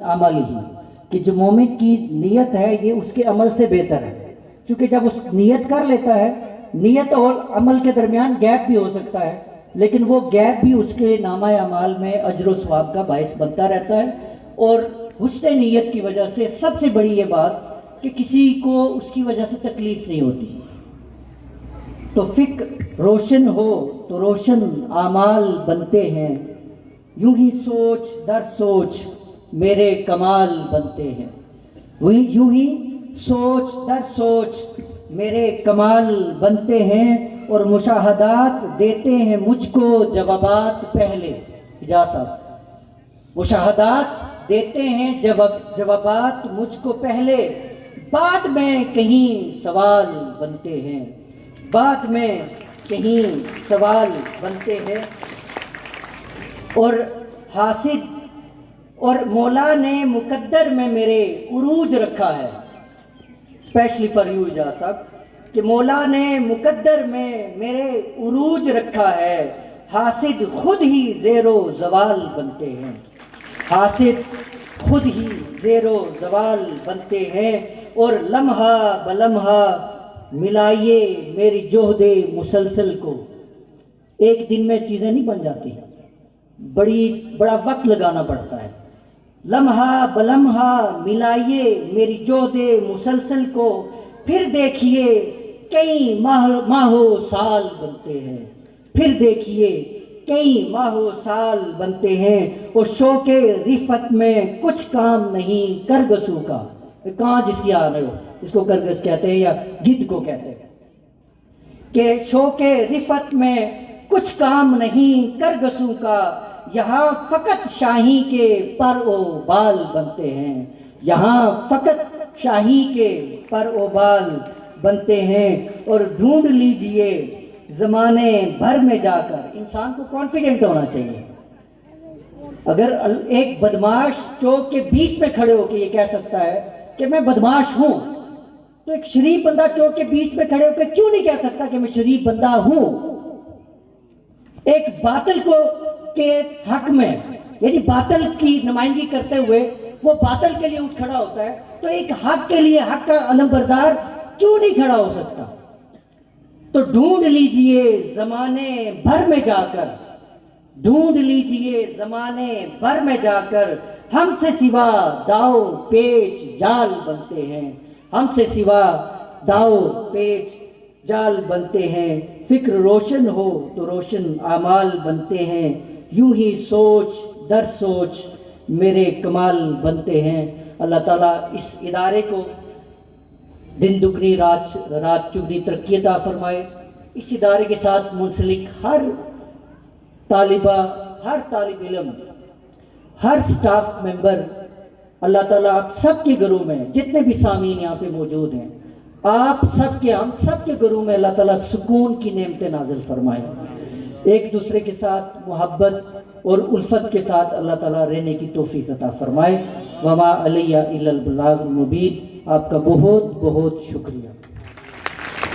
عمل ہی کہ جو مومن کی نیت ہے یہ اس کے عمل سے بہتر ہے، چونکہ جب اس نیت کر لیتا ہے، نیت اور عمل کے درمیان گیپ بھی ہو سکتا ہے، لیکن وہ گیپ بھی اس کے نامہ اعمال میں اجر و ثواب کا باعث بنتا رہتا ہے۔ اور حسن نیت کی وجہ سے سب سے بڑی یہ بات کہ کسی کو اس کی وجہ سے تکلیف نہیں ہوتی۔ تو فکر روشن ہو تو روشن اعمال بنتے ہیں، یوں ہی سوچ در سوچ میرے کمال بنتے ہیں، یوں ہی سوچ در سوچ میرے کمال بنتے ہیں، اور مشاہدات دیتے ہیں مجھ کو جوابات پہلے۔ حجاز صاحب، مشاہدات دیتے ہیں جوابات مجھ کو پہلے، بعد میں کہیں سوال بنتے ہیں، بعد میں کہیں سوال بنتے ہیں۔ اور حاسد اور مولا نے مقدر میں میرے عروج رکھا ہے، اسپیشلی فار یو حجاز صاحب، کہ مولا نے مقدر میں میرے عروج رکھا ہے، حاسد خود ہی زیر و زوال بنتے ہیں، حاسد خود ہی زیر و زوال بنتے ہیں، اور لمحہ بلمحہ ملائیے میری جہد مسلسل کو۔ ایک دن میں چیزیں نہیں بن جاتی، بڑا وقت لگانا پڑتا ہے۔ لمحہ بلمحہ ملائیے میری جہد مسلسل کو، پھر دیکھیے کئی ماہ و سال بنتے ہیں، پھر دیکھیے کئی ماہ و سال بنتے ہیں، اور شوق رفت میں کچھ کام نہیں کرگسوں کا۔ کہاں جس کی آ رہے ہو، اس کو کرگس کہتے ہیں یا گدھ کو کہتے ہیں، کہ شوق رفت میں کچھ کام نہیں کرگسوں کا، یہاں فقط شاہی کے پر و بال بنتے ہیں، یہاں فقط شاہی کے پر و بال بنتے ہیں، اور ڈھونڈ لیجئے زمانے بھر میں جا کر۔ انسان کو کانفیڈنٹ ہونا چاہیے۔ اگر ایک بدماش چوک کے بیچ میں کھڑے ہو کے یہ کہہ سکتا ہے کہ میں بدماش ہوں، تو ایک شریف بندہ چوک کے بیچ میں کھڑے ہو کے کیوں نہیں کہہ سکتا کہ میں شریف بندہ ہوں؟ ایک باطل کو کے حق میں، یعنی باطل کی نمائندگی کرتے ہوئے وہ باطل کے لیے اٹھ کھڑا ہوتا ہے، تو ایک حق کے لیے حق کا علم بردار کیوں نہیں کھڑا ہو سکتا؟ تو ڈھونڈ لیجئے زمانے بھر میں جا کر، ڈھونڈ لیجئے زمانے بھر میں جا کر، ہم سے سوا داؤ پیچ جال بنتے ہیں، ہم سے سوا داؤ پیچ جال بنتے ہیں۔ فکر روشن ہو تو روشن اعمال بنتے ہیں، یوں ہی سوچ در سوچ میرے کمال بنتے ہیں۔ اللہ تعالیٰ اس ادارے کو دن دگنی رات چگنی ترقی عطا فرمائے۔ اس ادارے کے ساتھ منسلک ہر طالبہ، ہر طالب علم، ہر سٹاف ممبر، اللہ تعالیٰ آپ سب کے گھروں میں، جتنے بھی سامعین یہاں پہ موجود ہیں، آپ سب کے، ہم سب کے گھروں میں اللہ تعالیٰ سکون کی نعمتیں نازل فرمائے۔ ایک دوسرے کے ساتھ محبت اور الفت کے ساتھ اللہ تعالیٰ رہنے کی توفیق عطا فرمائے۔ وما علیہ الا البلاغ المبین۔ آپ کا بہت بہت شکریہ۔